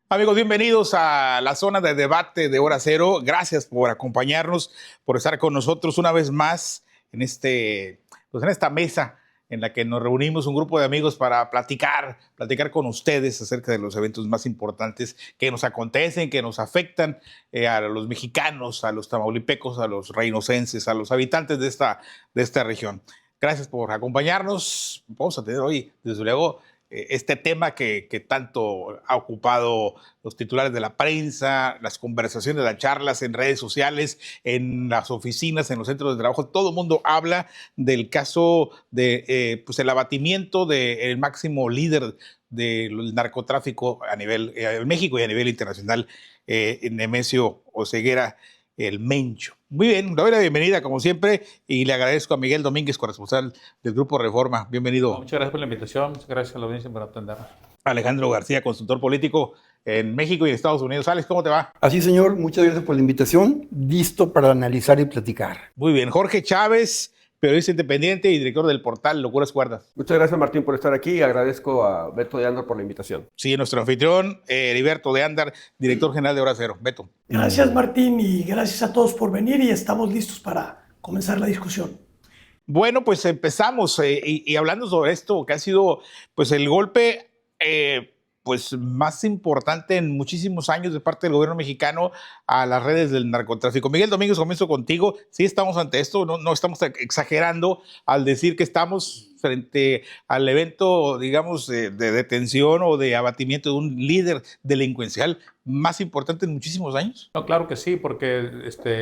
Amigos, bienvenidos a la zona de debate de Hora Cero. Gracias por acompañarnos, por estar con nosotros una vez más en en esta mesa en la que nos reunimos un grupo de amigos para platicar con ustedes acerca de los eventos más importantes que nos acontecen, que nos afectan a los mexicanos, a los tamaulipecos, a los reynosenses, a los habitantes de esta región. Gracias por acompañarnos. Vamos a tener hoy, desde luego, este tema que tanto ha ocupado los titulares de la prensa, las conversaciones, las charlas en redes sociales, en las oficinas, en los centros de trabajo. Todo el mundo habla del caso de el abatimiento del máximo líder del narcotráfico a nivel en México y a nivel internacional, Nemesio Oseguera, el Mencho. Muy bien, le doy la bienvenida como siempre y le agradezco a Miguel Domínguez, corresponsal del Grupo Reforma. Bienvenido. Muchas gracias por la invitación, muchas gracias a la audiencia por atendernos. Alejandro García, consultor político en México y en Estados Unidos. Alex, ¿cómo te va? Así, señor, muchas gracias por la invitación. Listo para analizar y platicar. Muy bien. Jorge Chávez, periodista independiente y director del portal Locuras Cuerdas. Muchas gracias, Martín, por estar aquí y agradezco a Beto de Andar por la invitación. Sí, nuestro anfitrión, Heriberto de Andar, director general de Hora Cero. Beto. Gracias, Martín, y gracias a todos por venir y estamos listos para comenzar la discusión. Bueno, pues empezamos y hablando sobre esto, que ha sido pues el golpe más importante en muchísimos años de parte del gobierno mexicano a las redes del narcotráfico. Miguel Domínguez, comienzo contigo. Sí estamos ante esto, no estamos exagerando al decir que estamos frente al evento, digamos, de detención o de abatimiento de un líder delincuencial más importante en muchísimos años. No, claro que sí, porque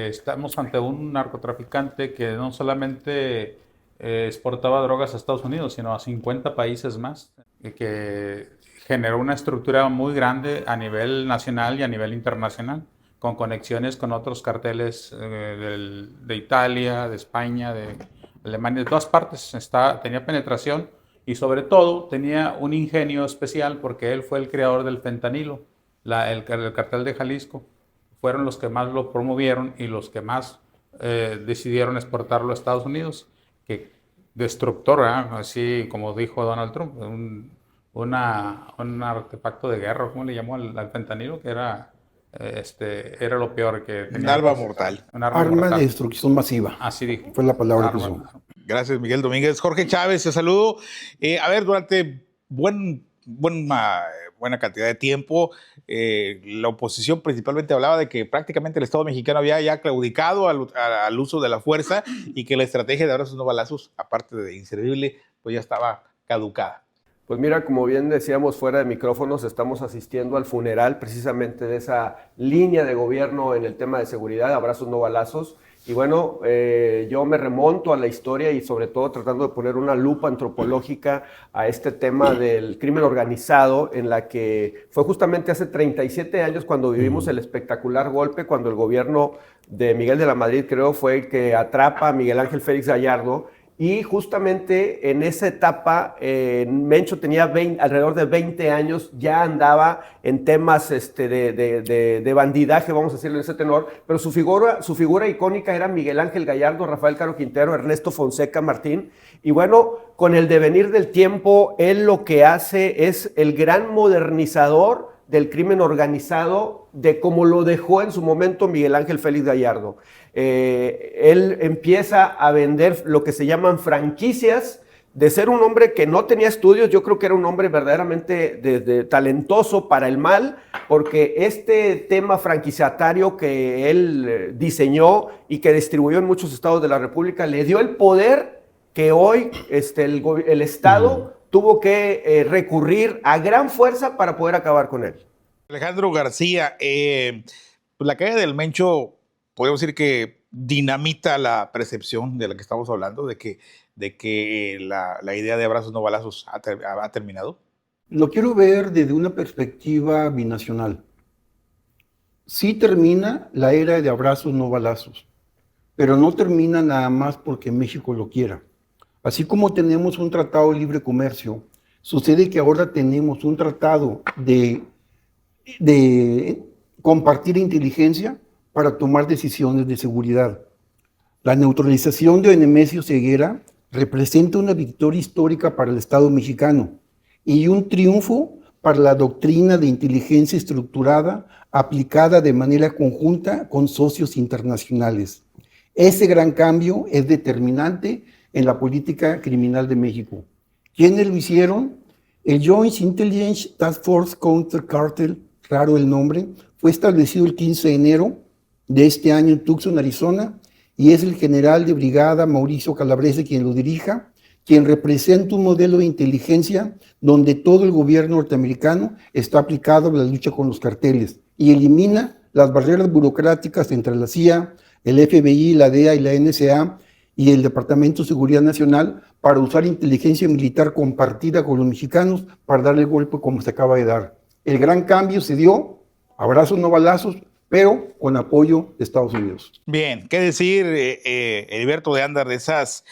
estamos ante un narcotraficante que no solamente exportaba drogas a Estados Unidos, sino a 50 países más, que generó una estructura muy grande a nivel nacional y a nivel internacional, con conexiones con otros carteles de Italia, de España, de Alemania, de todas partes. Tenía penetración y sobre todo tenía un ingenio especial porque él fue el creador del fentanilo. El cartel de Jalisco fueron los que más lo promovieron y los que más decidieron exportarlo a Estados Unidos. Que destructor, así como dijo Donald Trump, un artefacto de guerra, ¿cómo le llamó al fentanilo? Que era lo peor que tenía. Un arma mortal. Arma de destrucción masiva. Así dijo. Fue la palabra que usó. Gracias, Miguel Domínguez. Jorge Chávez, te saludo. Durante buena cantidad de tiempo, la oposición principalmente hablaba de que prácticamente el Estado mexicano había ya claudicado al uso de la fuerza y que la estrategia de abrazos no balazos, aparte de inservible, pues ya estaba caducada. Pues mira, como bien decíamos fuera de micrófonos, estamos asistiendo al funeral precisamente de esa línea de gobierno en el tema de seguridad, abrazos no balazos. Y bueno, yo me remonto a la historia y sobre todo tratando de poner una lupa antropológica a este tema del crimen organizado, en la que fue justamente hace 37 años cuando vivimos el espectacular golpe, cuando el gobierno de Miguel de la Madrid, creo, fue el que atrapa a Miguel Ángel Félix Gallardo. Y justamente en esa etapa, Mencho tenía alrededor de 20 años, ya andaba en temas de bandidaje, vamos a decirlo en ese tenor, pero su figura icónica era Miguel Ángel Gallardo, Rafael Caro Quintero, Ernesto Fonseca Martín. Y bueno, con el devenir del tiempo, él lo que hace es el gran modernizador del crimen organizado, de como lo dejó en su momento Miguel Ángel Félix Gallardo. Él empieza a vender lo que se llaman franquicias. De ser un hombre que no tenía estudios, yo creo que era un hombre verdaderamente talentoso para el mal, porque este tema franquiciatario que él diseñó y que distribuyó en muchos estados de la República le dio el poder que hoy el Estado tuvo que recurrir a gran fuerza para poder acabar con él. Alejandro García, la caída del Mencho, podemos decir que dinamita la percepción de la que estamos hablando, de que la idea de abrazos no balazos ha terminado. Lo quiero ver desde una perspectiva binacional. Sí termina la era de abrazos no balazos, pero no termina nada más porque México lo quiera. Así como tenemos un tratado de libre comercio, sucede que ahora tenemos un tratado de compartir inteligencia para tomar decisiones de seguridad. La neutralización de Nemesio Ceguera representa una victoria histórica para el Estado mexicano y un triunfo para la doctrina de inteligencia estructurada aplicada de manera conjunta con socios internacionales. Ese gran cambio es determinante en la política criminal de México. ¿Quiénes lo hicieron? El Joint Intelligence Task Force Counter Cartel, raro el nombre, fue establecido el 15 de enero de este año en Tucson, Arizona, y es el general de brigada Mauricio Calabrese quien lo dirija, quien representa un modelo de inteligencia donde todo el gobierno norteamericano está aplicado a la lucha con los carteles y elimina las barreras burocráticas entre la CIA, el FBI, la DEA y la NSA y el Departamento de Seguridad Nacional para usar inteligencia militar compartida con los mexicanos para darle el golpe como se acaba de dar. El gran cambio se dio, abrazos no balazos, pero con apoyo de Estados Unidos. Bien, ¿qué decir, Heriberto de Andar, de esas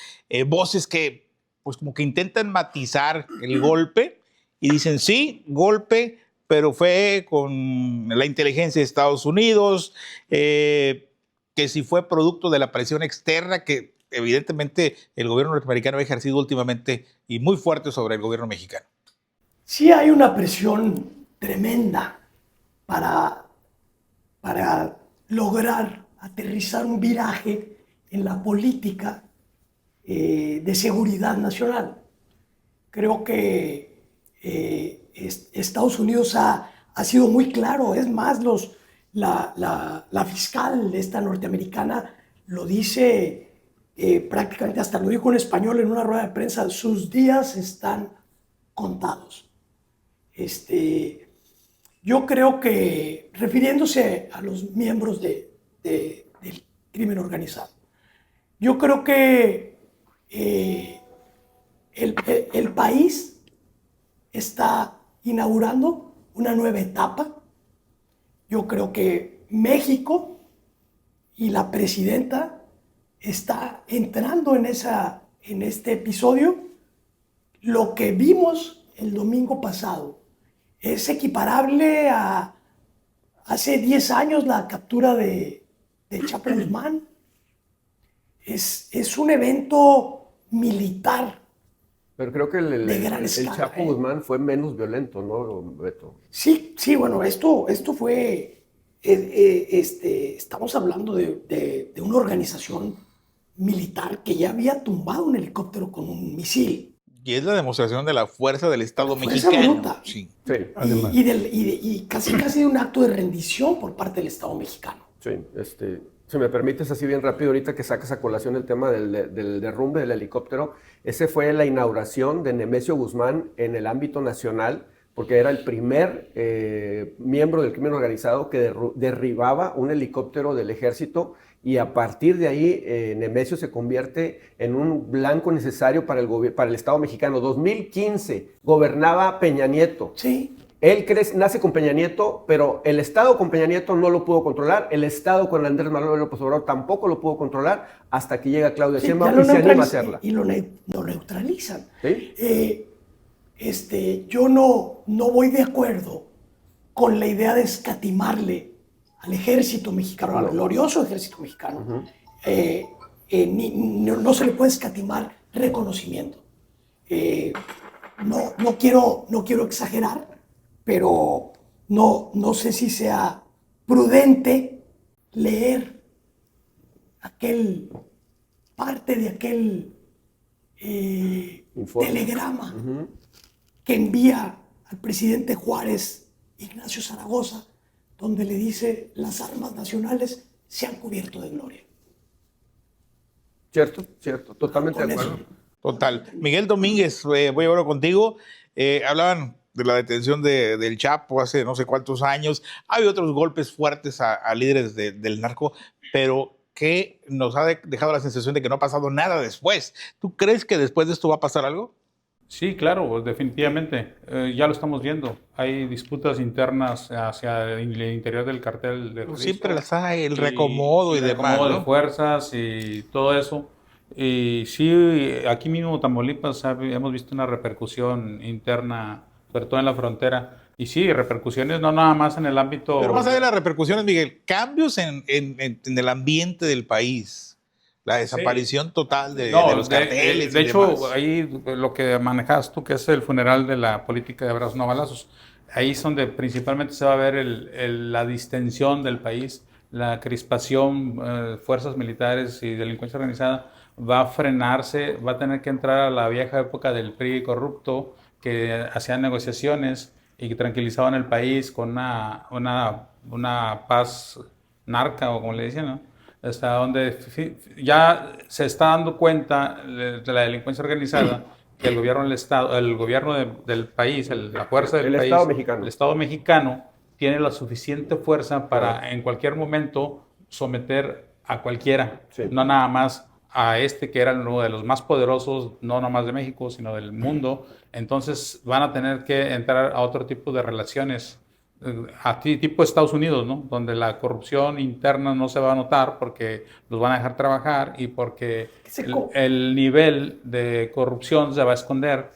voces que pues como que intentan matizar el golpe y dicen sí, golpe, pero fue con la inteligencia de Estados Unidos, que si fue producto de la presión externa que evidentemente el gobierno norteamericano ha ejercido últimamente y muy fuerte sobre el gobierno mexicano? Sí hay una presión tremenda para lograr aterrizar un viraje en la política de seguridad nacional. Creo que Estados Unidos ha sido muy claro, es más, la fiscal esta norteamericana lo dice prácticamente, hasta lo dijo en español en una rueda de prensa, sus días están contados. Yo creo que, refiriéndose a los miembros del crimen organizado, yo creo que el país está inaugurando una nueva etapa. Yo creo que México y la presidenta está entrando en este episodio. Lo que vimos el domingo pasado es equiparable a hace 10 años la captura de Chapo Guzmán. Es un evento militar. Pero creo que De gran el escala, Chapo Guzmán fue menos violento, ¿no, Beto? Sí, bueno, esto fue, estamos hablando de una organización militar que ya había tumbado un helicóptero con un misil. Y es la demostración de la fuerza del Estado Fuerza mexicano. bruta. Sí. Sí, Además. Y casi de un acto de rendición por parte del Estado mexicano. sí. Si me permites así bien rápido, ahorita que sacas a colación el tema del derrumbe del helicóptero, ese fue la inauguración de Nemesio Guzmán en el ámbito nacional, porque era el primer miembro del crimen organizado que derribaba un helicóptero del ejército, y a partir de ahí Nemesio se convierte en un blanco necesario para el Estado mexicano. 2015 gobernaba Peña Nieto. Sí. Él nace con Peña Nieto, pero el Estado con Peña Nieto no lo pudo controlar, el Estado con Andrés Manuel López Obrador tampoco lo pudo controlar hasta que llega Claudia Sheinbaum y se anima a hacerla. Y lo neutralizan. ¿Sí? Yo no voy de acuerdo con la idea de escatimarle al ejército mexicano, al glorioso ejército mexicano. No se le puede escatimar reconocimiento. No quiero exagerar, pero no sé si sea prudente leer parte de aquel telegrama que envía al presidente Juárez Ignacio Zaragoza, donde le dice: las armas nacionales se han cubierto de gloria. Cierto, totalmente Con de acuerdo. eso. Total. Miguel Domínguez, voy ahora contigo. Hablaban de la detención del Chapo hace no sé cuántos años. Hay otros golpes fuertes a líderes del narco, pero que nos ha dejado la sensación de que no ha pasado nada después. ¿Tú crees que después de esto va a pasar algo? Sí, claro, definitivamente. Ya lo estamos viendo. Hay disputas internas hacia el interior del cartel de Jalisco. Siempre las hay, el reacomodo y el demás, reacomodo ¿no? de fuerzas y todo eso. Y sí, aquí mismo en Tamaulipas hemos visto una repercusión interna, sobre todo en la frontera. Y sí, repercusiones no nada más en el ámbito... Pero más allá de las repercusiones, Miguel, cambios en el ambiente del país. La desaparición total de los carteles. De y hecho, demás. ahí lo que manejabas tú, que es el funeral de la política de abrazos no balazos, ahí es donde principalmente se va a ver la distensión del país, la crispación, fuerzas militares y delincuencia organizada va a frenarse, va a tener que entrar a la vieja época del PRI corrupto, que hacían negociaciones y que tranquilizaban el país con una paz narca, o como le decían, ¿no? Hasta donde ya se está dando cuenta de la delincuencia organizada, que el gobierno del Estado, el gobierno del país, la fuerza del país, el Estado mexicano, tiene la suficiente fuerza para en cualquier momento someter a cualquiera, no nada más a que era uno de los más poderosos, no nomás de México, sino del mundo. Entonces van a tener que entrar a otro tipo de relaciones, tipo Estados Unidos, ¿no? Donde la corrupción interna no se va a notar porque los van a dejar trabajar y porque el nivel de corrupción se va a esconder.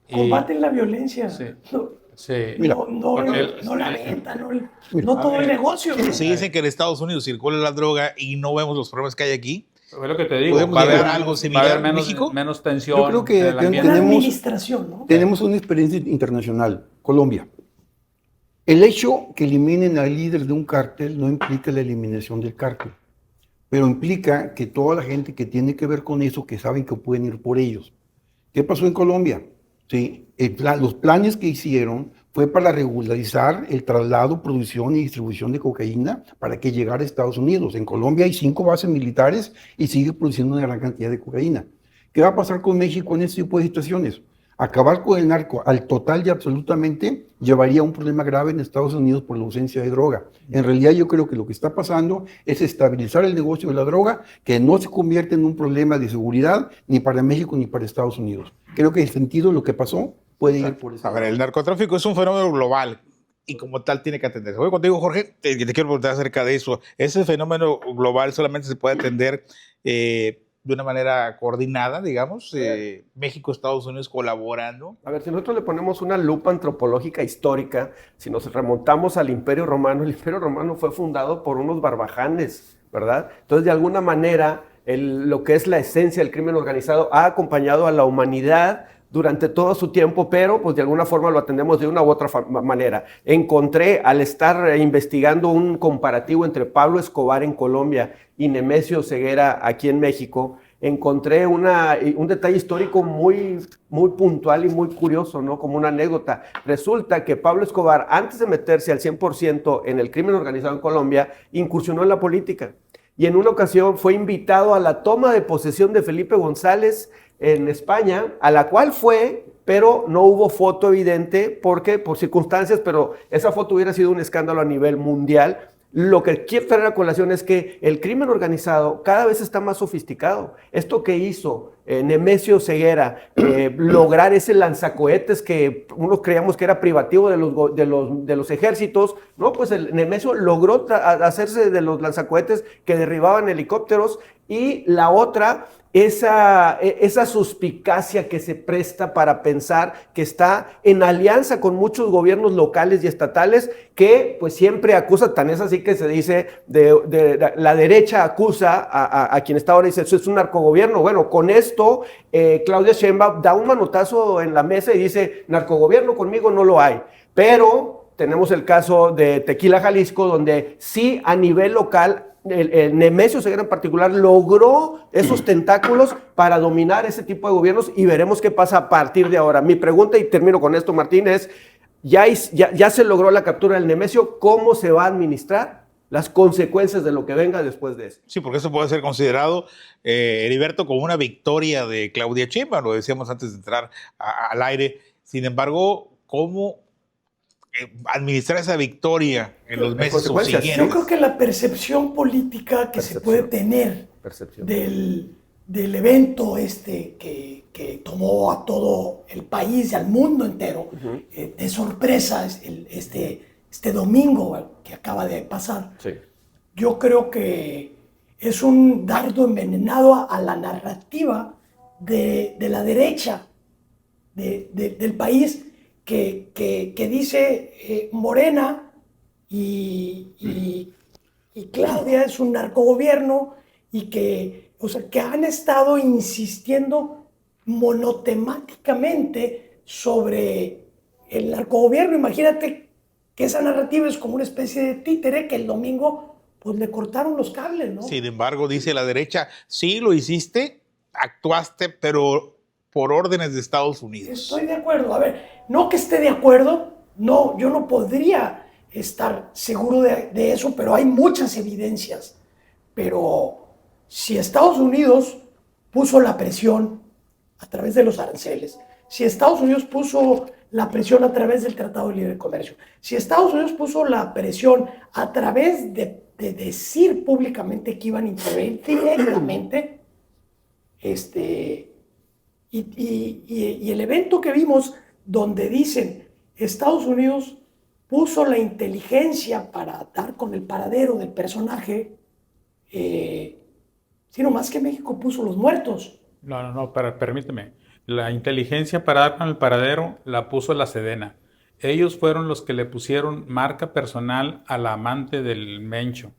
Combaten la violencia. Sí. Sí. No la venta, no todo el negocio. Se dicen que en Estados Unidos circula la droga y no vemos los problemas que hay aquí. Es lo que te digo. ¿Va a haber algo similar en México? Menos tensión. Yo creo que administración, ¿no? tenemos una experiencia internacional, Colombia. El hecho que eliminen al líder de un cártel no implica la eliminación del cártel, pero implica que toda la gente que tiene que ver con eso, que saben que pueden ir por ellos. ¿Qué pasó en Colombia? Sí, los planes que hicieron fue para regularizar el traslado, producción y distribución de cocaína para que llegara a Estados Unidos. En Colombia hay 5 bases militares y sigue produciendo una gran cantidad de cocaína. ¿Qué va a pasar con México en este tipo de situaciones? Acabar con el narco al total y absolutamente llevaría a un problema grave en Estados Unidos por la ausencia de droga. En realidad yo creo que lo que está pasando es estabilizar el negocio de la droga, que no se convierte en un problema de seguridad ni para México ni para Estados Unidos. Creo que en sentido lo que pasó puede ir por eso. A ver, el narcotráfico es un fenómeno global y como tal tiene que atenderse. Voy contigo, Jorge, te quiero preguntar acerca de eso. Ese fenómeno global solamente se puede atender de una manera coordinada, digamos, México, Estados Unidos colaborando. A ver, si nosotros le ponemos una lupa antropológica histórica, si nos remontamos al Imperio Romano, el Imperio Romano fue fundado por unos barbajanes, ¿verdad? Entonces, de alguna manera, lo que es la esencia del crimen organizado ha acompañado a la humanidad durante todo su tiempo, pero pues de alguna forma lo atendemos de una u otra manera. Encontré, al estar investigando un comparativo entre Pablo Escobar en Colombia y Nemesio Ceguera aquí en México, encontré un detalle histórico muy puntual y muy curioso, ¿no? Como una anécdota. Resulta que Pablo Escobar, antes de meterse al 100% en el crimen organizado en Colombia, incursionó en la política. Y en una ocasión fue invitado a la toma de posesión de Felipe González en España, a la cual fue, pero no hubo foto evidente, porque por circunstancias, pero esa foto hubiera sido un escándalo a nivel mundial. Lo que quiero traer a colación es que el crimen organizado cada vez está más sofisticado. Esto que hizo Nemesio Ceguera, lograr ese lanzacohetes que uno creíamos que era privativo de los ejércitos, no, pues Nemesio logró hacerse de los lanzacohetes que derribaban helicópteros. Y la otra, esa suspicacia que se presta para pensar que está en alianza con muchos gobiernos locales y estatales que pues siempre acusa, tan es así que se dice, la derecha acusa a quien está ahora y dice, eso es un narcogobierno. Bueno, con esto Claudia Sheinbaum da un manotazo en la mesa y dice, narcogobierno conmigo no lo hay, pero tenemos el caso de Tequila, Jalisco, donde sí a nivel local el Nemesio Ceguera en particular logró esos tentáculos para dominar ese tipo de gobiernos y veremos qué pasa a partir de ahora. Mi pregunta, y termino con esto, Martín, es, ya se logró la captura del Nemesio, ¿cómo se va a administrar las consecuencias de lo que venga después de eso? Sí, porque eso puede ser considerado, Heriberto, como una victoria de Claudia Sheinbaum, lo decíamos antes de entrar al aire. Sin embargo, ¿cómo administrar esa victoria en los meses subsiguientes? Yo creo que la percepción política que se puede tener del evento que tomó a todo el país y al mundo entero de sorpresa este domingo que acaba de pasar, sí. Yo creo que es un dardo envenenado a la narrativa de la derecha del país, que dice Morena y Claudia es un narcogobierno y que han estado insistiendo monotemáticamente sobre el narcogobierno. Imagínate que esa narrativa es como una especie de títere que el domingo pues le cortaron los cables, ¿no? Sin embargo, dice la derecha, sí lo hiciste, actuaste, pero por órdenes de Estados Unidos. Estoy de acuerdo. A ver, no que esté de acuerdo, no, yo no podría estar seguro de eso, pero hay muchas evidencias. Pero si Estados Unidos puso la presión a través de los aranceles, si Estados Unidos puso la presión a través del Tratado de Libre Comercio, si Estados Unidos puso la presión a través de decir públicamente que iban a intervenir directamente, y el evento que vimos donde dicen Estados Unidos puso la inteligencia para dar con el paradero del personaje, sino más que México puso los muertos. No, permíteme. La inteligencia para dar con el paradero la puso la Sedena. Ellos fueron los que le pusieron marca personal a la amante del Mencho.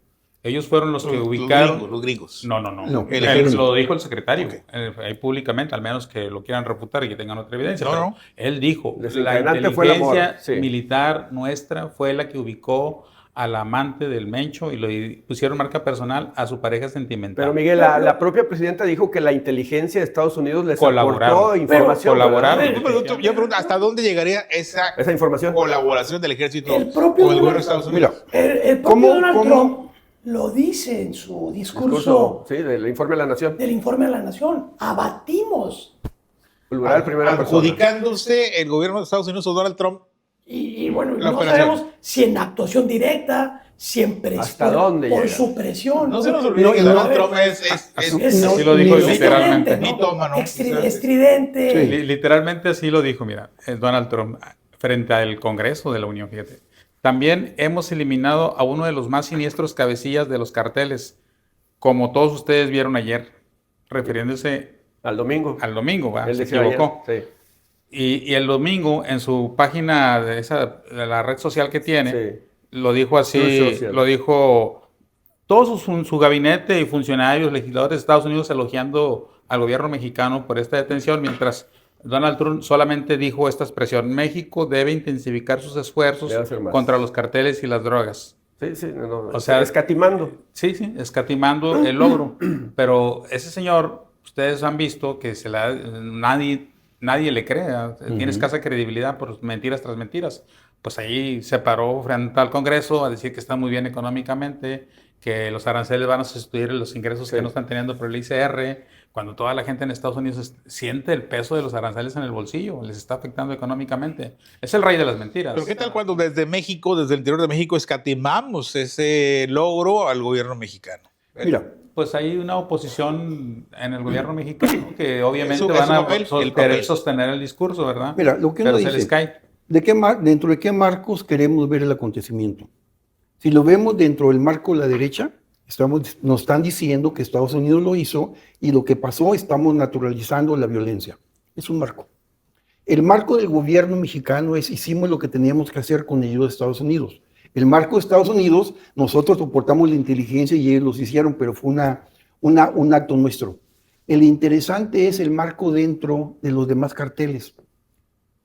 Ellos fueron los que ubicaron... Los gringos. No. No, Lo dijo el secretario, Okay. Ahí públicamente, al menos que lo quieran refutar y que tengan otra evidencia. No, pero no. Él dijo, la Desencadenante fue el amor, inteligencia sí. militar nuestra fue la que ubicó al amante del Mencho y le pusieron marca personal a su pareja sentimental. Pero Miguel, la propia presidenta dijo que la inteligencia de Estados Unidos les aportó Colaboraron. información. Colaboraron. ¿verdad? Yo pregunto, ¿hasta dónde llegaría esa Esa información. colaboración del ejército El propio con el gobierno de Estados Unidos? Mira, El propio ¿Cómo- Donald cómo- Trump lo dice en su discurso Sí, del informe de la Nación. del informe a la Nación. Abatimos. Plural, primera persona. Adjudicándose el gobierno de Estados Unidos o Donald Trump. Y bueno, La no operación. sabemos si en actuación directa, si en presión, ¿Hasta dónde por llega? su presión. No se nos olvide No, que y no- Donald Trump es Así lo dijo literalmente. Mitómano. Estridente. Sí. Literalmente así lo dijo, mira, Donald Trump frente al Congreso de la Unión, fíjate. También hemos eliminado a uno de los más siniestros cabecillas de los carteles, como todos ustedes vieron ayer, refiriéndose Al domingo. al domingo, ¿va? Él Se decía equivocó. ayer, Y el domingo, en su página de la red social que tiene, Sí. lo dijo así, Truth Social. lo dijo todos su gabinete y funcionarios, legisladores de Estados Unidos elogiando al gobierno mexicano por esta detención, mientras Donald Trump solamente dijo esta expresión: México debe intensificar sus esfuerzos Debe hacer más. contra los carteles y las drogas. Sí, no, O sea, escatimando. Sí, escatimando el logro. Pero ese señor, ustedes han visto que nadie le cree. Tiene escasa credibilidad por mentiras tras mentiras. Pues ahí se paró frente al Congreso a decir que está muy bien económicamente, que los aranceles van a sustituir los ingresos que no están teniendo por el ICR, cuando toda la gente en Estados Unidos siente el peso de los aranceles en el bolsillo, les está afectando económicamente. Es el rey de las mentiras. Pero ¿qué tal cuando desde México, desde el interior de México, escatimamos ese logro al gobierno mexicano? Mira, Pues hay una oposición en el gobierno mexicano que obviamente Es su van a papel, el querer papel. sostener el discurso, ¿verdad? Mira, lo que uno Pero se dice, les cae. ¿dentro de qué marcos queremos ver el acontecimiento? Si lo vemos dentro del marco de la derecha, nos están diciendo que Estados Unidos lo hizo y lo que pasó, estamos naturalizando la violencia. Es un marco. El marco del gobierno mexicano es: hicimos lo que teníamos que hacer con ayuda de Estados Unidos. El marco de Estados Unidos, nosotros soportamos la inteligencia y ellos los hicieron, pero fue un acto nuestro. El interesante es el marco dentro de los demás carteles.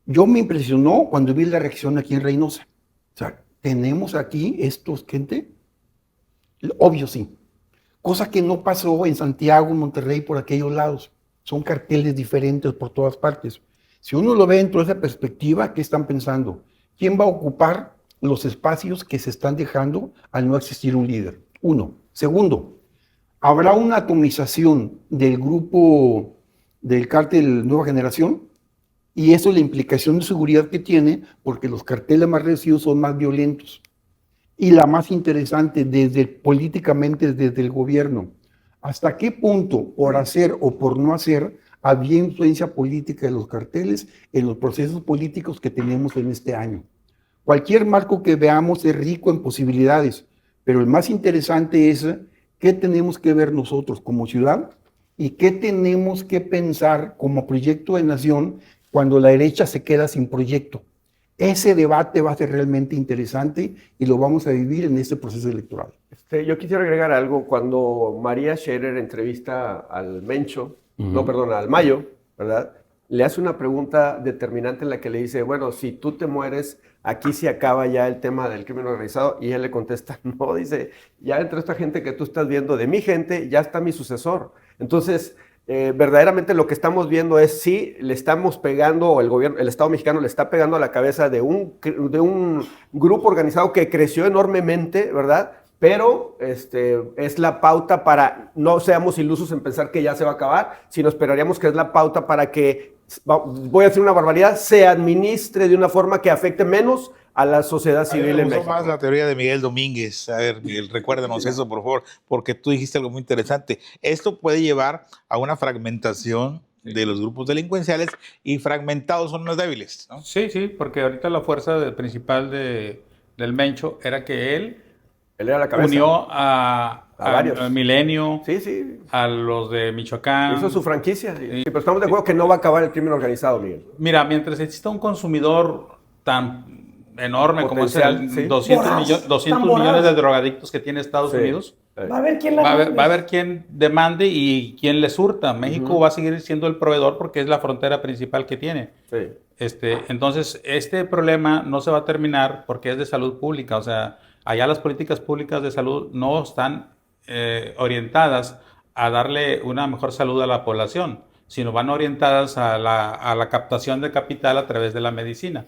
Yo me impresionó cuando vi la reacción aquí en Reynosa. O sea, tenemos aquí estos gente, obvio sí, cosa que no pasó en Santiago, Monterrey, por aquellos lados. Son carteles diferentes por todas partes. Si uno lo ve dentro de esa perspectiva, ¿qué están pensando? ¿Quién va a ocupar los espacios que se están dejando al no existir un líder? Uno. Segundo, habrá una atomización del grupo del cártel Nueva Generación, y eso es la implicación de seguridad que tiene, porque los carteles más reducidos son más violentos. Y la más interesante, políticamente desde el gobierno, ¿hasta qué punto, por hacer o por no hacer, había influencia política de los carteles en los procesos políticos que tenemos en este año? Cualquier marco que veamos es rico en posibilidades, pero el más interesante es qué tenemos que ver nosotros como ciudad y qué tenemos que pensar como proyecto de nación cuando la derecha se queda sin proyecto. Ese debate va a ser realmente interesante y lo vamos a vivir en este proceso electoral. Yo quisiera agregar algo. Cuando María Scherer entrevista al Mencho, no, perdón, al Mayo, ¿verdad? le hace una pregunta determinante en la que le dice, bueno, si tú te mueres, aquí se acaba ya el tema del crimen organizado, y él le contesta, no, dice, ya entre esta gente que tú estás viendo, de mi gente, ya está mi sucesor. Entonces, verdaderamente lo que estamos viendo es si le estamos pegando, o el gobierno, el Estado mexicano le está pegando a la cabeza de un grupo organizado que creció enormemente, ¿verdad? Pero es la pauta para, no seamos ilusos en pensar que ya se va a acabar, sino esperaríamos que es la pauta para que, voy a decir una barbaridad, se administre de una forma que afecte menos a la sociedad civil en Me gustó México. más la teoría de Miguel Domínguez. A ver, Miguel, recuérdanos eso, por favor, porque tú dijiste algo muy interesante. Esto puede llevar a una fragmentación de los grupos delincuenciales, y fragmentados son más débiles, ¿no? Sí, sí, porque ahorita la fuerza principal del Mencho era que él Él era la cabeza. unió a varios. al Milenio, Sí, sí. a los de Michoacán. Hizo su franquicia. Sí, pero estamos de acuerdo que no va a acabar el crimen organizado, Miguel. Mira, mientras exista un consumidor tan enorme como es el Potencial, sí. 200, Voraz, 200 tan voraz. millones de drogadictos que tiene Estados Sí. Unidos, Va a haber quién la va a mande. haber quien demande y quien le surta. México va a seguir siendo el proveedor porque es la frontera principal que tiene. Sí. Entonces, este problema no se va a terminar porque es de salud pública. O sea, allá las políticas públicas de salud no están orientadas a darle una mejor salud a la población, sino van orientadas a la captación de capital a través de la medicina.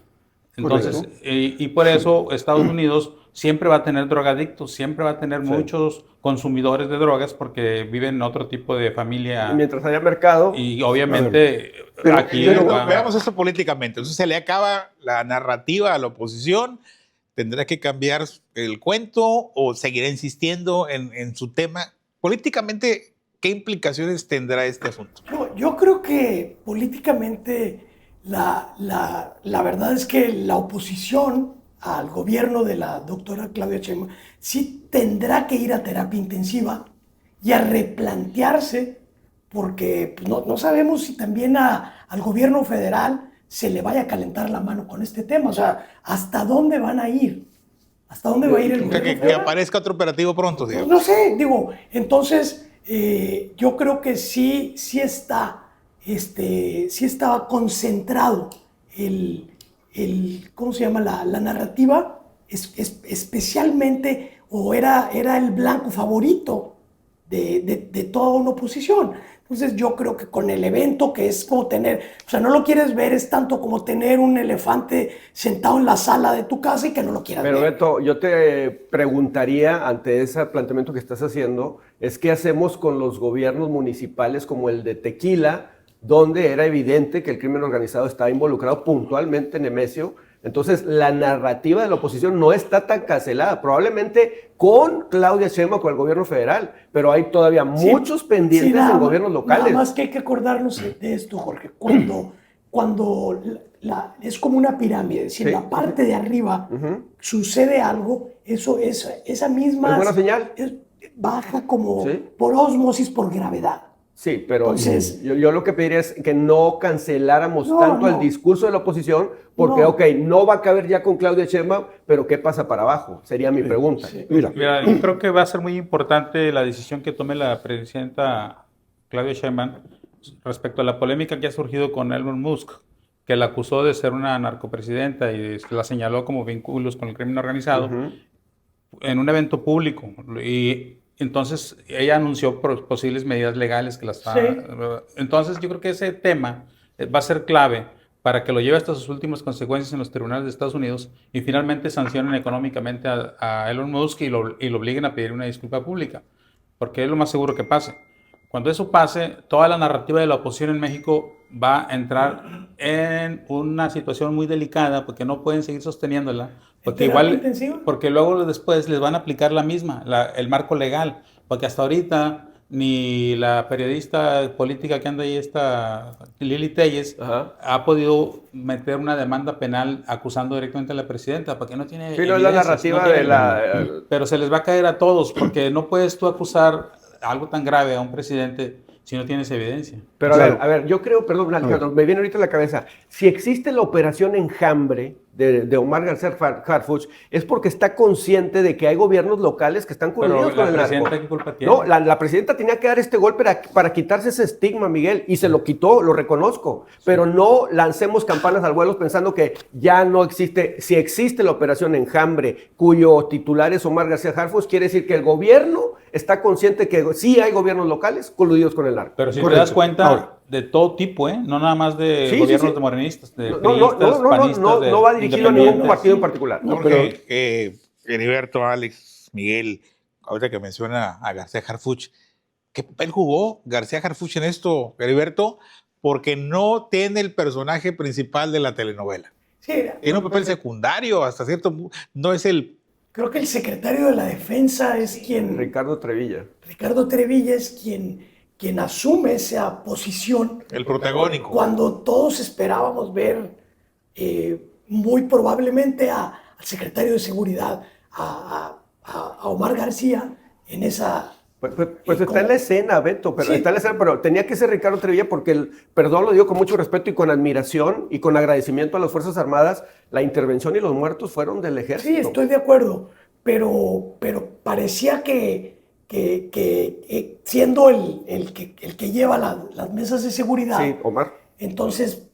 Entonces, y por eso Estados Unidos siempre va a tener drogadictos, siempre va a tener muchos consumidores de drogas porque viven en otro tipo de familia. Y mientras haya mercado. Y obviamente Pero- aquí Pero va- veamos esto políticamente. Entonces se le acaba la narrativa a la oposición. ¿Tendrá que cambiar el cuento o seguirá insistiendo en su tema? Políticamente, ¿qué implicaciones tendrá este asunto? Yo creo que políticamente la verdad es que la oposición al gobierno de la doctora Claudia Sheinbaum sí tendrá que ir a terapia intensiva y a replantearse, porque pues, no sabemos si también al gobierno federal se le vaya a calentar la mano con este tema. O sea, ¿hasta dónde van a ir? ¿Hasta dónde va a ir el O sea, gobierno que federal? aparezca otro operativo pronto, Pues digamos. no sé, digo, entonces yo creo que sí está concentrado ¿cómo se llama? La narrativa, especialmente, o era el blanco favorito de toda una oposición. Entonces yo creo que con el evento, que es como tener, o sea, no lo quieres ver, es tanto como tener un elefante sentado en la sala de tu casa y que no lo quieras Pero ver. Beto, yo te preguntaría ante ese planteamiento que estás haciendo, es qué hacemos con los gobiernos municipales como el de Tequila, donde era evidente que el crimen organizado estaba involucrado puntualmente en Nemesio. Entonces, la narrativa de la oposición no está tan cancelada, probablemente con Claudia Sheinbaum, con el gobierno federal, pero hay todavía muchos pendientes nada en más- gobiernos locales. Nada más que hay que acordarnos de esto, Jorge. Cuando es como una pirámide, si en Sí. la parte de arriba sucede algo, esa misma ¿Es buena señal? baja como Sí. por ósmosis, por gravedad. Sí, pero Entonces- yo lo que pediría es que no canceláramos No, tanto no. el discurso de la oposición, porque, No. ok, no va a caber ya con Claudia Sheinbaum, pero ¿qué pasa para abajo? Sería mi pregunta. Mira, Mira, yo creo que va a ser muy importante la decisión que tome la presidenta Claudia Sheinbaum respecto a la polémica que ha surgido con Elon Musk, que la acusó de ser una narcopresidenta y la señaló como vínculos con el crimen organizado en un evento público. Y entonces ella anunció posibles medidas legales que las está... Sí. Entonces yo creo que ese tema va a ser clave para que lo lleve hasta sus últimas consecuencias en los tribunales de Estados Unidos y finalmente sancionen económicamente a Elon Musk y lo obliguen a pedir una disculpa pública, porque es lo más seguro que pase. Cuando eso pase, toda la narrativa de la oposición en México va a entrar en una situación muy delicada porque no pueden seguir sosteniéndola, porque ¿Terapia igual, intensiva? porque luego después les van a aplicar la misma, el marco legal, porque hasta ahorita ni la periodista política que anda ahí, esta Lili Telles, Ajá. ha podido meter una demanda penal acusando directamente a la presidenta, porque no tiene Sí, no es la evidencias, narrativa no tiene- de la... Pero se les va a caer a todos, porque no puedes tú acusar algo tan grave a un presidente si no tienes evidencia. Pero Claro. a ver, yo creo, perdón, Alejandro, me viene ahorita a la cabeza, si existe la operación Enjambre de Omar García Harfuch es porque está consciente de que hay gobiernos locales que están coludidos con el narco. ¿La presidenta qué culpa tiene? No, la presidenta tenía que dar este golpe para quitarse ese estigma, Miguel, y se lo quitó, lo reconozco. Pero no lancemos campanas al vuelo pensando que ya no existe. Si existe la operación Enjambre, cuyo titular es Omar García Harfuch, quiere decir que el gobierno está consciente que sí hay gobiernos locales coludidos con el narco. Pero si Correcto. te das cuenta, Ahora, de todo tipo, no nada más de Sí, gobiernos sí. de morenistas, de No, priistas, panistas, no va dirigido a ningún partido en particular. No, Jorge, Heriberto, Alex, Miguel, ahorita que menciona a García Harfuch, ¿qué papel jugó García Harfuch en esto, Heriberto? Porque no tiene el personaje principal de la telenovela. Sí, Tiene un papel secundario, hasta cierto punto. No es el... creo que el secretario de la Defensa es quien, Ricardo Trevilla. Ricardo Trevilla es quien asume esa posición El protagónico. cuando todos esperábamos ver muy probablemente al secretario de Seguridad, a Omar García, en esa... Pues está en la escena, Beto, pero Sí. está en la escena, pero tenía que ser Ricardo Trevilla porque, perdón, lo digo con mucho respeto y con admiración y con agradecimiento a las Fuerzas Armadas, la intervención y los muertos fueron del ejército. Sí, estoy de acuerdo, pero parecía que siendo el que lleva las mesas de seguridad, Sí, Omar. entonces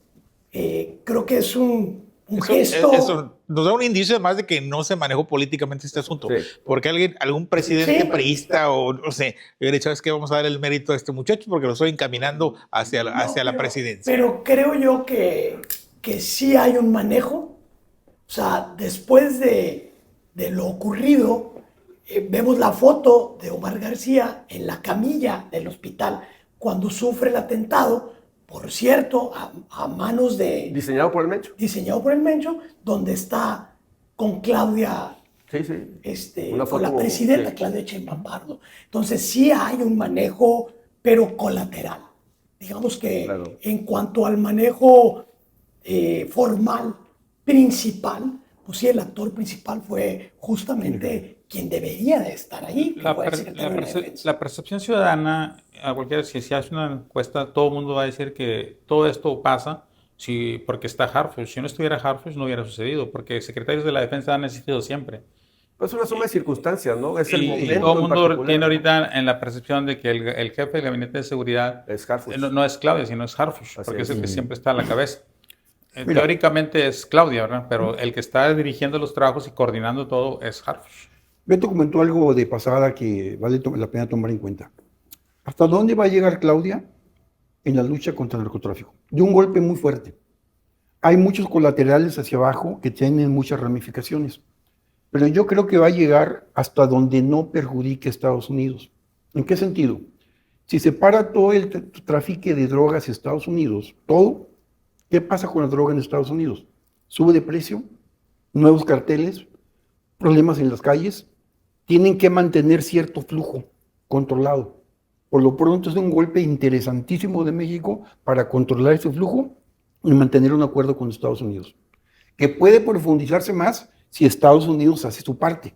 creo que es un gesto. Eso nos da un indicio además de que no se manejó políticamente este asunto. Sí. Porque algún presidente Sí. priista o no sé, hubiera dicho, es que vamos a dar el mérito a este muchacho porque lo estoy encaminando hacia la presidencia. Pero creo yo que sí hay un manejo. O sea, después de lo ocurrido, vemos la foto de Omar García en la camilla del hospital cuando sufre el atentado, por cierto, a manos de... Diseñado por el Mencho. diseñado por el Mencho, donde está con Claudia, Sí, sí. Una con la foto, presidenta sí. Claudia Sheinbaum Pardo. Entonces sí hay un manejo, pero colateral. Digamos que Claro. en cuanto al manejo formal, principal, pues sí, el actor principal fue justamente quien debería de estar ahí, que fue el secretario de la Defensa. La percepción ciudadana, a cualquiera, si se hace una encuesta, todo el mundo va a decir que todo esto pasa porque está Harfuch. Si no estuviera Harfuch, no hubiera sucedido, porque secretarios de la defensa han existido siempre. Pues es una suma de circunstancias, ¿no? Es el Y momento. todo el en mundo particular. tiene ahorita en la percepción de que el jefe del gabinete de seguridad Es Harfuch. no es Claudia, sino es Harfuch, Así porque es es. el que siempre está a la cabeza. Mira. Teóricamente es Claudia, ¿verdad? Pero el que está dirigiendo los trabajos y coordinando todo es Harfuch. Beto comentó algo de pasada que vale la pena tomar en cuenta. ¿Hasta dónde va a llegar Claudia en la lucha contra el narcotráfico? De un golpe muy fuerte. Hay muchos colaterales hacia abajo que tienen muchas ramificaciones, pero yo creo que va a llegar hasta donde no perjudique a Estados Unidos. ¿En qué sentido? Si se para todo el tráfico de drogas en Estados Unidos, todo, ¿qué pasa con la droga en Estados Unidos? Sube de precio, nuevos carteles, problemas en las calles, tienen que mantener cierto flujo controlado. Por lo pronto es un golpe interesantísimo de México para controlar ese flujo y mantener un acuerdo con Estados Unidos, que puede profundizarse más si Estados Unidos hace su parte,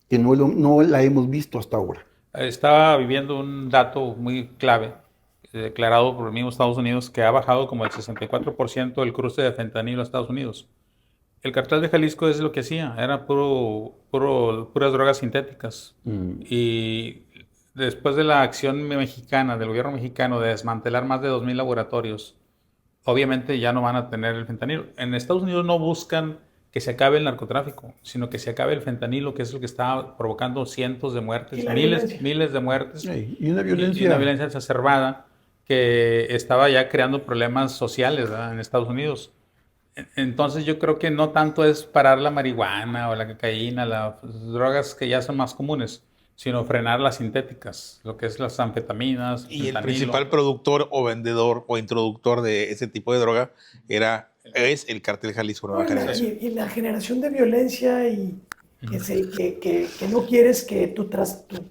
que no la hemos visto hasta ahora. Estaba viviendo un dato muy clave, declarado por el mismo Estados Unidos, que ha bajado como el 64% el cruce de fentanilo a Estados Unidos. El cartel de Jalisco es lo que hacía, era puras drogas sintéticas. Y después de la acción mexicana, del gobierno mexicano, de desmantelar más de 2,000 laboratorios, obviamente ya no van a tener el fentanilo. En Estados Unidos no buscan que se acabe el narcotráfico, sino que se acabe el fentanilo, que es lo que está provocando cientos de muertes, Y la miles violencia. de muertes. Sí, y una Y violencia, una violencia exacerbada que estaba ya creando problemas sociales, ¿verdad?, en Estados Unidos. Entonces yo creo que no tanto es parar la marihuana o la cocaína, las drogas que ya son más comunes, sino frenar las sintéticas, lo que es las anfetaminas, Y el fentanilo. principal productor o vendedor o introductor de ese tipo de droga es el Cártel Jalisco Nueva Generación. Y la generación de violencia y que no quieres que tu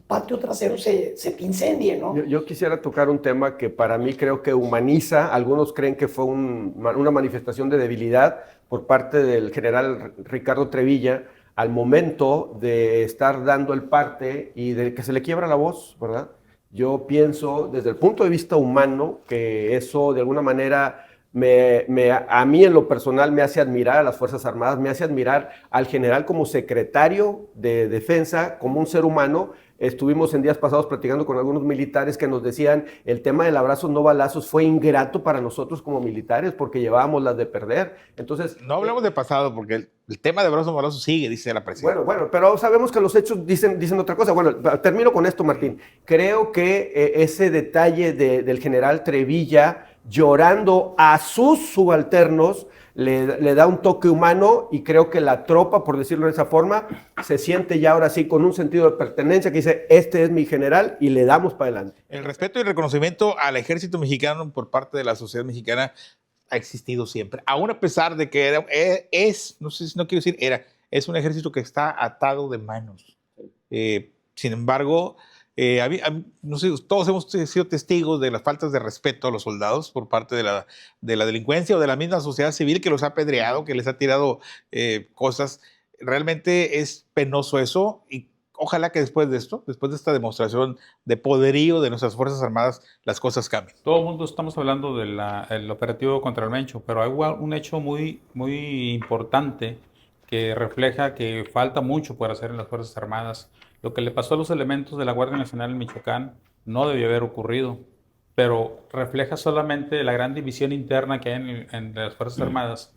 patio trasero se incendie, ¿no? Yo quisiera tocar un tema que para mí creo que humaniza. Algunos creen que fue una manifestación de debilidad por parte del general Ricardo Trevilla al momento de estar dando el parte y de que se le quiebra la voz, ¿verdad? Yo pienso desde el punto de vista humano que eso de alguna manera a mí en lo personal me hace admirar a las Fuerzas Armadas, me hace admirar al general como secretario de Defensa, como un ser humano. Estuvimos en días pasados platicando con algunos militares que nos decían el tema del abrazos no balazos fue ingrato para nosotros como militares porque llevábamos las de perder. Entonces, No hablamos de pasado porque el tema de abrazos no balazos sigue, dice la presidenta. bueno, pero sabemos que los hechos dicen otra cosa. Bueno, termino con esto, Martín. Creo que ese detalle del general Trevilla llorando a sus subalternos le da un toque humano y creo que la tropa, por decirlo de esa forma, se siente ya ahora sí con un sentido de pertenencia que dice, este es mi general y le damos para adelante. El respeto y reconocimiento al ejército mexicano por parte de la sociedad mexicana ha existido siempre, aún a pesar de que no sé si no quiero decir es un ejército que está atado de manos. Sin embargo, no sé, todos hemos sido testigos de las faltas de respeto a los soldados por parte de la delincuencia o de la misma sociedad civil que los ha apedreado, que les ha tirado cosas. Realmente es penoso eso y ojalá que después de esto, después de esta demostración de poderío de nuestras Fuerzas Armadas, las cosas cambien. Todo el mundo estamos hablando del operativo contra el Mencho, pero hay un hecho muy, muy importante que refleja que falta mucho por hacer en las Fuerzas Armadas. Lo que le pasó a los elementos de la Guardia Nacional en Michoacán no debió haber ocurrido, pero refleja solamente la gran división interna que hay en las Fuerzas Armadas,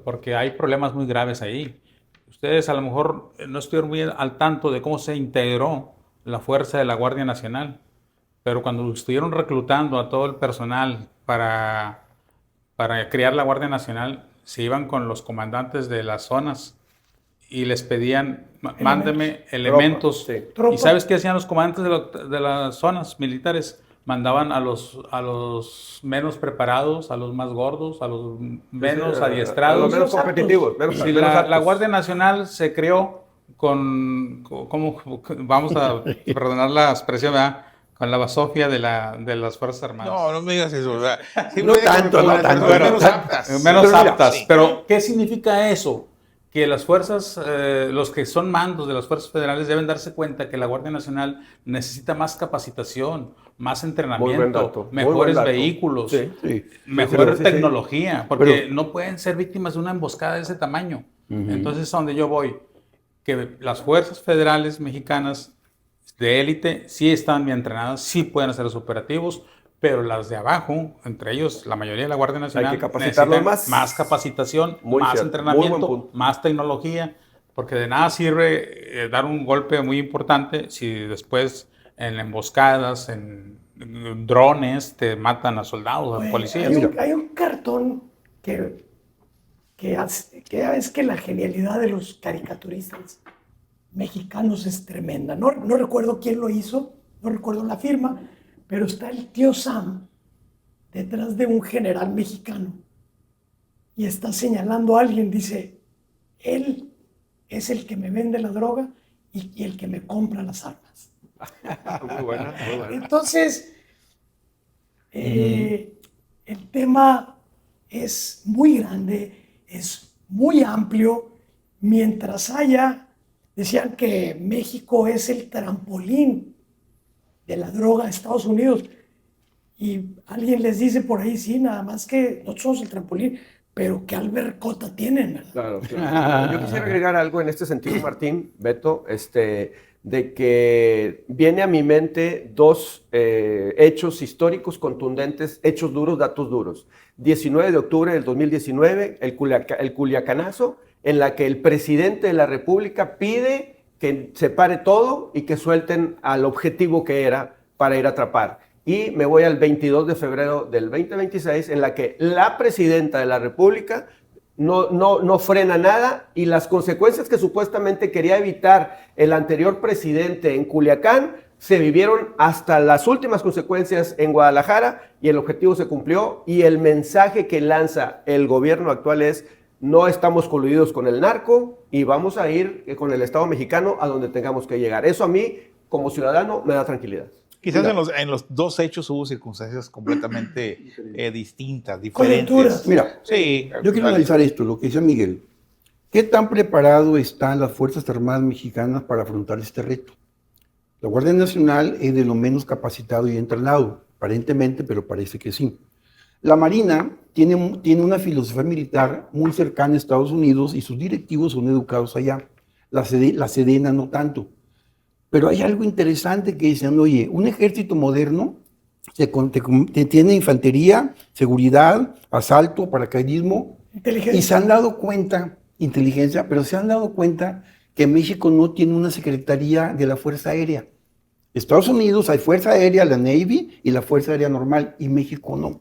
porque hay problemas muy graves ahí. Ustedes a lo mejor no estuvieron muy al tanto de cómo se integró la fuerza de la Guardia Nacional, pero cuando estuvieron reclutando a todo el personal para crear la Guardia Nacional, se iban con los comandantes de las zonas y les pedían, mándeme elementos. Tropa. ¿Y sabes qué hacían los comandantes de las zonas militares? Mandaban a los menos preparados, a los más gordos, a los menos adiestrados. A los menos competitivos. Sí, la Guardia Nacional se creó vamos a perdonar la expresión, ¿verdad? Con la basofia de las Fuerzas Armadas. No me digas eso. O sea, No tanto. Menos aptas. Menos aptas. Sí. Pero, ¿qué significa eso? Que las fuerzas, los que son mandos de las fuerzas federales deben darse cuenta que la Guardia Nacional necesita más capacitación, más entrenamiento, mejores vehículos, mejor tecnología, porque no pueden ser víctimas de una emboscada de ese tamaño. Entonces, a donde yo voy, que las fuerzas federales mexicanas de élite sí están bien entrenadas, sí pueden hacer los operativos, pero las de abajo, entre ellos la mayoría de la Guardia Nacional, hay que capacitarlos más capacitación, más entrenamiento, más tecnología, porque de nada sirve dar un golpe muy importante si después en emboscadas, en drones, te matan a soldados, a policías. Hay un cartón que es que la genialidad de los caricaturistas mexicanos es tremenda. No recuerdo quién lo hizo, no recuerdo la firma, pero está el tío Sam detrás de un general mexicano y está señalando a alguien, dice, él es el que me vende la droga y el que me compra las armas. Muy buena. Entonces, el tema es muy grande, es muy amplio, mientras decían que México es el trampolín de la droga a Estados Unidos. Y alguien les dice por ahí, sí, nada más que nosotros somos el trampolín, pero que albercota tienen, ¿verdad? Claro. Yo quisiera agregar algo en este sentido, Martín, Beto, de que viene a mi mente dos hechos históricos contundentes, hechos duros, datos duros. 19 de octubre del 2019, el Culiacanazo, en la que el presidente de la República pide que se pare todo y que suelten al objetivo que era para ir a atrapar. Y me voy al 22 de febrero del 2026, en la que la presidenta de la República no frena nada y las consecuencias que supuestamente quería evitar el anterior presidente en Culiacán se vivieron hasta las últimas consecuencias en Guadalajara y el objetivo se cumplió y el mensaje que lanza el gobierno actual es: no estamos coludidos con el narco y vamos a ir con el Estado mexicano a donde tengamos que llegar. Eso a mí, como ciudadano, me da tranquilidad. Quizás en los dos hechos hubo circunstancias completamente distintas, diferentes. Mira, sí, yo quiero analizar esto, lo que decía Miguel. ¿Qué tan preparado están las Fuerzas Armadas mexicanas para afrontar este reto? La Guardia Nacional es de lo menos capacitado y entrenado, aparentemente, pero parece que sí. La Marina tiene una filosofía militar muy cercana a Estados Unidos y sus directivos son educados allá. La Sedena no tanto. Pero hay algo interesante que dicen, oye, un ejército moderno tiene infantería, seguridad, asalto, paracaidismo, Inteligencia. y se han dado cuenta, inteligencia, pero se han dado cuenta que México no tiene una secretaría de la Fuerza Aérea. Estados Unidos hay Fuerza Aérea, la Navy y la Fuerza Aérea Normal, y México no.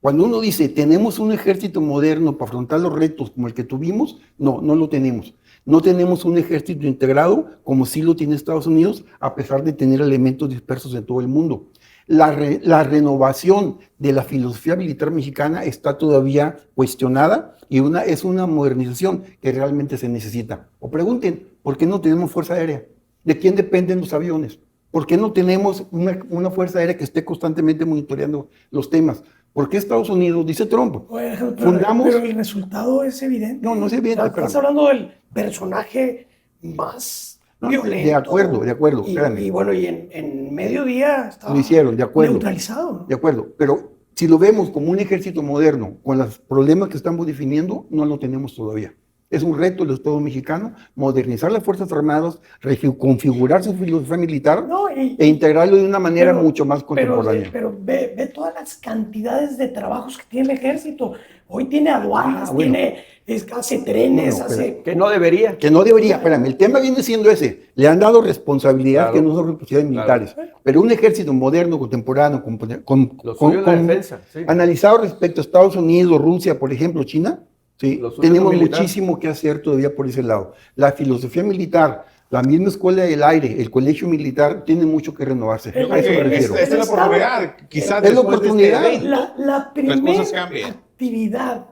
Cuando uno dice, tenemos un ejército moderno para afrontar los retos como el que tuvimos, no lo tenemos. No tenemos un ejército integrado como sí lo tiene Estados Unidos, a pesar de tener elementos dispersos en todo el mundo. La renovación de la filosofía militar mexicana está todavía cuestionada y es una modernización que realmente se necesita. O pregunten, ¿por qué no tenemos fuerza aérea? ¿De quién dependen los aviones? ¿Por qué no tenemos una fuerza aérea que esté constantemente monitoreando los temas? ¿Por qué Estados Unidos, dice Trump, Oye, fundamos... pero el resultado es evidente. No es evidente. Estás hablando del personaje más violento. De acuerdo, Y, espérame. y bueno, y en mediodía estaba Lo hicieron, de acuerdo. neutralizado, ¿no? De acuerdo, pero si lo vemos como un ejército moderno, con los problemas que estamos definiendo, no lo tenemos todavía. Es un reto del Estado mexicano modernizar las Fuerzas Armadas, configurar su filosofía militar No, e integrarlo de una manera pero- mucho más contemporánea. Pero ve todas las cantidades de trabajos que tiene el ejército. Hoy tiene aduanas, Bueno. hace trenes, Bueno, hace... Que no debería. Que no debería, espérame, el tema viene siendo ese. Le han dado responsabilidades Claro. que no son responsabilidades militares. Pero un ejército moderno, contemporáneo, Lo suyo es la defensa, sí. analizado respecto a Estados Unidos, Rusia, por ejemplo, China, ¿sí? Lo suyo Tenemos es lo militar. muchísimo que hacer todavía por ese lado. La filosofía militar, la misma escuela del aire, el colegio militar, tiene mucho que renovarse. Creo A eso me que refiero. Esta es la oportunidad. Quizás Es la después de oportunidad. este evento, La las primera cosas cambian. actividad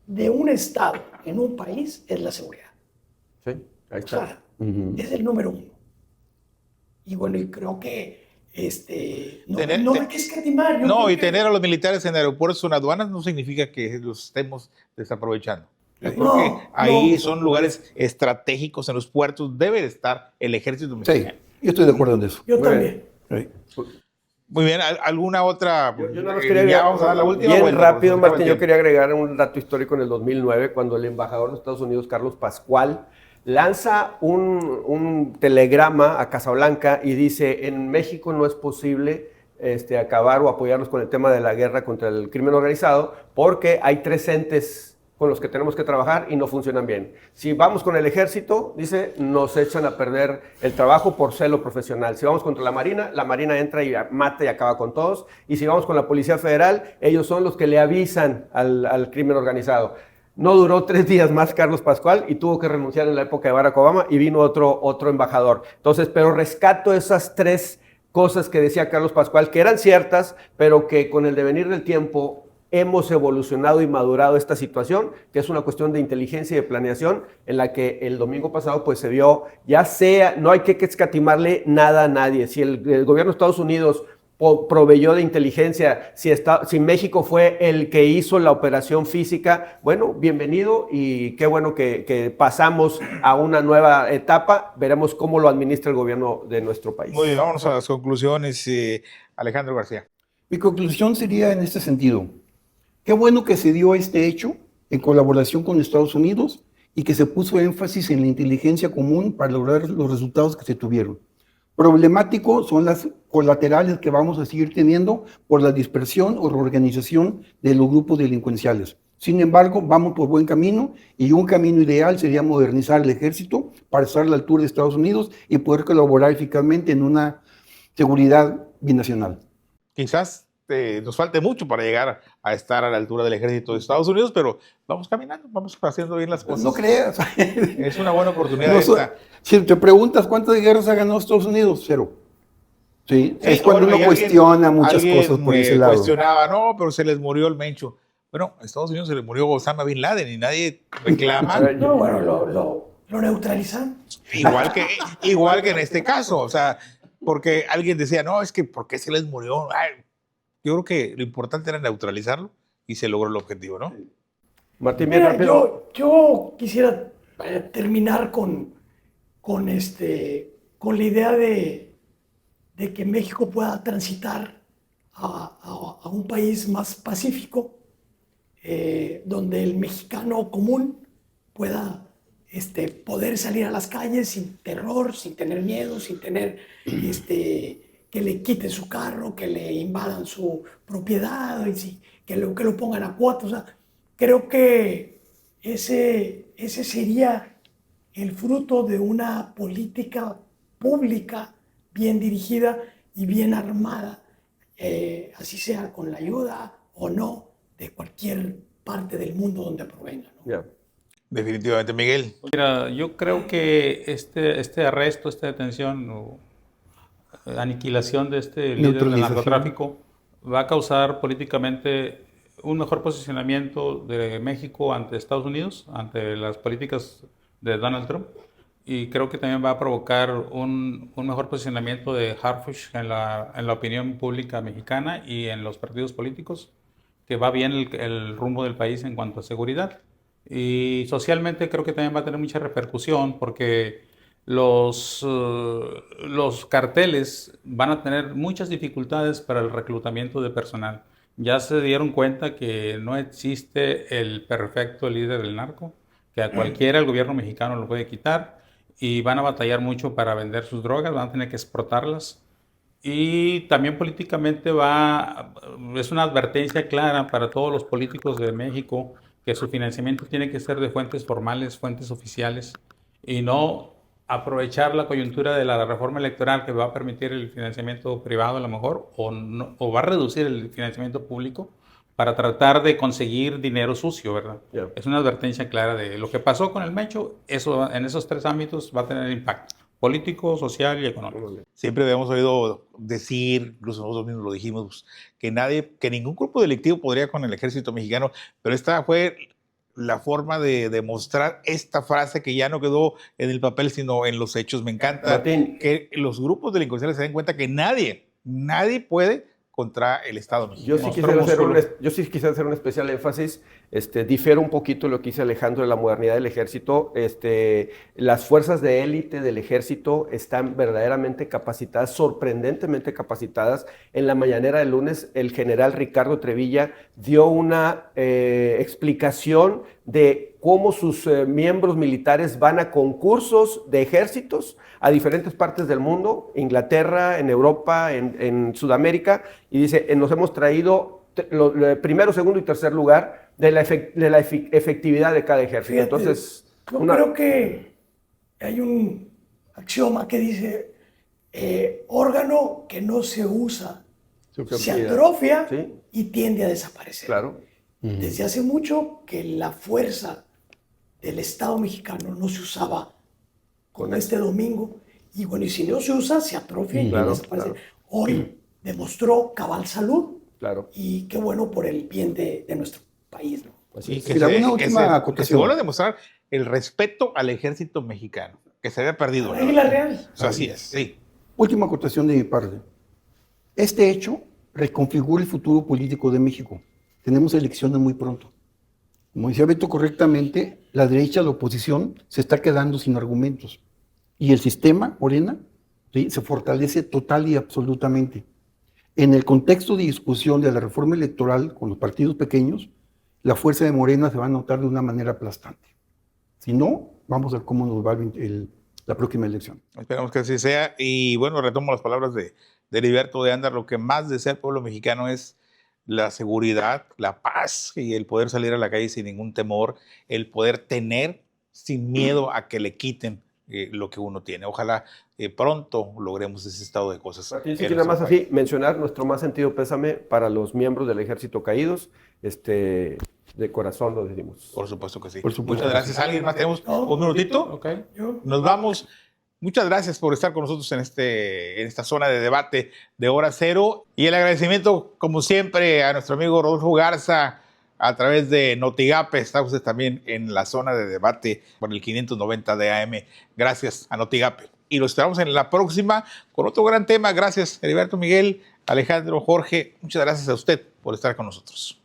de un Estado en un país es la seguridad. Sí, ahí O está. sea, es el número uno. Y bueno, y creo que no hay que escatimar. Yo No, creo y que- tener a los militares en aeropuertos o en aduanas no significa que los estemos desaprovechando. Yo creo No, que ahí no. son lugares estratégicos en los puertos. Debe de estar el ejército Sí, mexicano. yo estoy de acuerdo en eso. Yo Muy también. Sí. Muy bien, ¿alguna otra? Yo nada más Ya quería agregar, vamos a dar la última bien vuelta, rápido, porque se acaba Martín, el yo tiempo. quería agregar un dato histórico en el 2009, cuando el embajador de Estados Unidos, Carlos Pascual, lanza un telegrama a Casablanca y dice, en México no es posible acabar o apoyarnos con el tema de la guerra contra el crimen organizado, porque hay 3 entes con los que tenemos que trabajar y no funcionan bien. Si vamos con el ejército, dice, nos echan a perder el trabajo por celo profesional. Si vamos contra la Marina entra y mata y acaba con todos. Y si vamos con la Policía Federal, ellos son los que le avisan al crimen organizado. No duró 3 días más Carlos Pascual y tuvo que renunciar en la época de Barack Obama y vino otro embajador. Entonces, pero rescato esas 3 cosas que decía Carlos Pascual, que eran ciertas, pero que con el devenir del tiempo hemos evolucionado y madurado esta situación, que es una cuestión de inteligencia y de planeación, en la que el domingo pasado pues se vio, ya sea, no hay que escatimarle nada a nadie. Si el gobierno de Estados Unidos proveyó de inteligencia, si México fue el que hizo la operación física, bueno, bienvenido y qué bueno que pasamos a una nueva etapa. Veremos cómo lo administra el gobierno de nuestro país. Muy bien, vámonos a las conclusiones. Alejandro García. Mi conclusión sería en este sentido. Qué bueno que se dio este hecho en colaboración con Estados Unidos y que se puso énfasis en la inteligencia común para lograr los resultados que se tuvieron. Problemático son las colaterales que vamos a seguir teniendo por la dispersión o reorganización de los grupos delincuenciales. Sin embargo, vamos por buen camino y un camino ideal sería modernizar el ejército para estar a la altura de Estados Unidos y poder colaborar eficazmente en una seguridad binacional. Quizás nos falte mucho para llegar a estar a la altura del ejército de Estados Unidos, pero vamos caminando, vamos haciendo bien las cosas. No creas. Es una buena oportunidad No, esta. si te preguntas cuántas guerras ha ganado Estados Unidos, 0. Sí, Sí, es cuando bueno, uno y cuestiona muchas alguien cosas por ese lado. cuestionaba, no, pero se les murió el Mencho. Bueno, a Estados Unidos se le murió Osama Bin Laden y nadie reclama. No, bueno, lo neutralizan. igual que en este caso, o sea, porque alguien decía, no, es que ¿por qué se les murió? Ay, yo creo que lo importante era neutralizarlo y se logró el objetivo, ¿no? Martín, bien Mira, rápido. yo quisiera terminar con la idea de que México pueda transitar a un país más pacífico, donde el mexicano común pueda poder salir a las calles sin terror, sin tener miedo, sin tener que le quiten su carro, que le invadan su propiedad, que lo pongan a cuotas. O sea, creo que ese sería el fruto de una política pública bien dirigida y bien armada, así sea con la ayuda o no de cualquier parte del mundo donde provenga, ¿no? Ya. Definitivamente, Miguel. Mira, yo creo que este arresto, esta detención o aniquilación de este líder del Neutralización. narcotráfico va a causar políticamente un mejor posicionamiento de México ante Estados Unidos, ante las políticas de Donald Trump. Y creo que también va a provocar un mejor posicionamiento de Harfuch en la opinión pública mexicana y en los partidos políticos, que va bien el rumbo del país en cuanto a seguridad. Y socialmente creo que también va a tener mucha repercusión porque los carteles van a tener muchas dificultades para el reclutamiento de personal. Ya se dieron cuenta que no existe el perfecto líder del narco, que a cualquiera el gobierno mexicano lo puede quitar y van a batallar mucho para vender sus drogas, van a tener que exportarlas. Y también políticamente es una advertencia clara para todos los políticos de México que su financiamiento tiene que ser de fuentes formales, fuentes oficiales, y no aprovechar la coyuntura de la reforma electoral que va a permitir el financiamiento privado a lo mejor, o va a reducir el financiamiento público para tratar de conseguir dinero sucio, ¿verdad? Yeah. Es una advertencia clara de lo que pasó con el Mencho, eso en esos tres ámbitos va a tener impacto político, social y económico. Siempre habíamos oído decir, incluso nosotros mismos lo dijimos, que ningún grupo delictivo podría con el ejército mexicano, pero esta fue la forma de demostrar esta frase que ya no quedó en el papel, sino en los hechos. Me encanta Martín, que los grupos delincuenciales se den cuenta que nadie puede contra el Estado mexicano. Yo sí quisiera hacer un especial énfasis. Difiero un poquito de lo que dice Alejandro de la modernidad del ejército. Las fuerzas de élite del ejército están verdaderamente capacitadas, sorprendentemente capacitadas. En la mañanera del lunes, el general Ricardo Trevilla dio una explicación de cómo sus miembros militares van a concursos de ejércitos a diferentes partes del mundo, Inglaterra, en Europa, en Sudamérica, y dice, nos hemos traído primero, segundo y tercer lugar de la efectividad de cada ejército. Fíjate, Entonces, yo creo que hay un axioma que dice, órgano que no se usa se atrofia, ¿sí? Y tiende a desaparecer. Claro. Desde hace mucho que la fuerza del Estado mexicano no se usaba como este domingo, y bueno, y si no se usa, se atrofia y desaparece. Claro. Hoy demostró cabal salud, claro. Y qué bueno por el bien de nuestro país, ¿no? Sí, que se vuelva a demostrar el respeto al ejército mexicano, que se había perdido. La regla real. O sea, así es, sí. Última acotación de mi parte. Este hecho reconfigura el futuro político de México. Tenemos elecciones muy pronto. Como decía Beto correctamente, la derecha, la oposición, se está quedando sin argumentos. Y el sistema, Morena, ¿sí?, se fortalece total y absolutamente. En el contexto de discusión de la reforma electoral con los partidos pequeños, la fuerza de Morena se va a notar de una manera aplastante. Si no, vamos a ver cómo nos va la próxima elección. Esperamos que así sea. Y bueno, retomo las palabras de Heriberto de Anda. Lo que más desea el pueblo mexicano es la seguridad, la paz y el poder salir a la calle sin ningún temor, el poder tener sin miedo a que le quiten lo que uno tiene. Ojalá pronto logremos ese estado de cosas. Martín, sí, nada más así mencionar nuestro más sentido pésame para los miembros del ejército caídos. De corazón lo decimos. Por supuesto que sí. Por supuesto. Muchas gracias. ¿Alguien más? ¿Tenemos un minutito? Okay. Nos vamos. Muchas gracias por estar con nosotros en esta zona de debate de Hora Cero. Y el agradecimiento, como siempre, a nuestro amigo Rodolfo Garza a través de Notigape. Está usted también en la zona de debate por el 590 de AM. Gracias a Notigape. Y lo esperamos en la próxima con otro gran tema. Gracias, Heriberto, Miguel, Alejandro, Jorge. Muchas gracias a usted por estar con nosotros.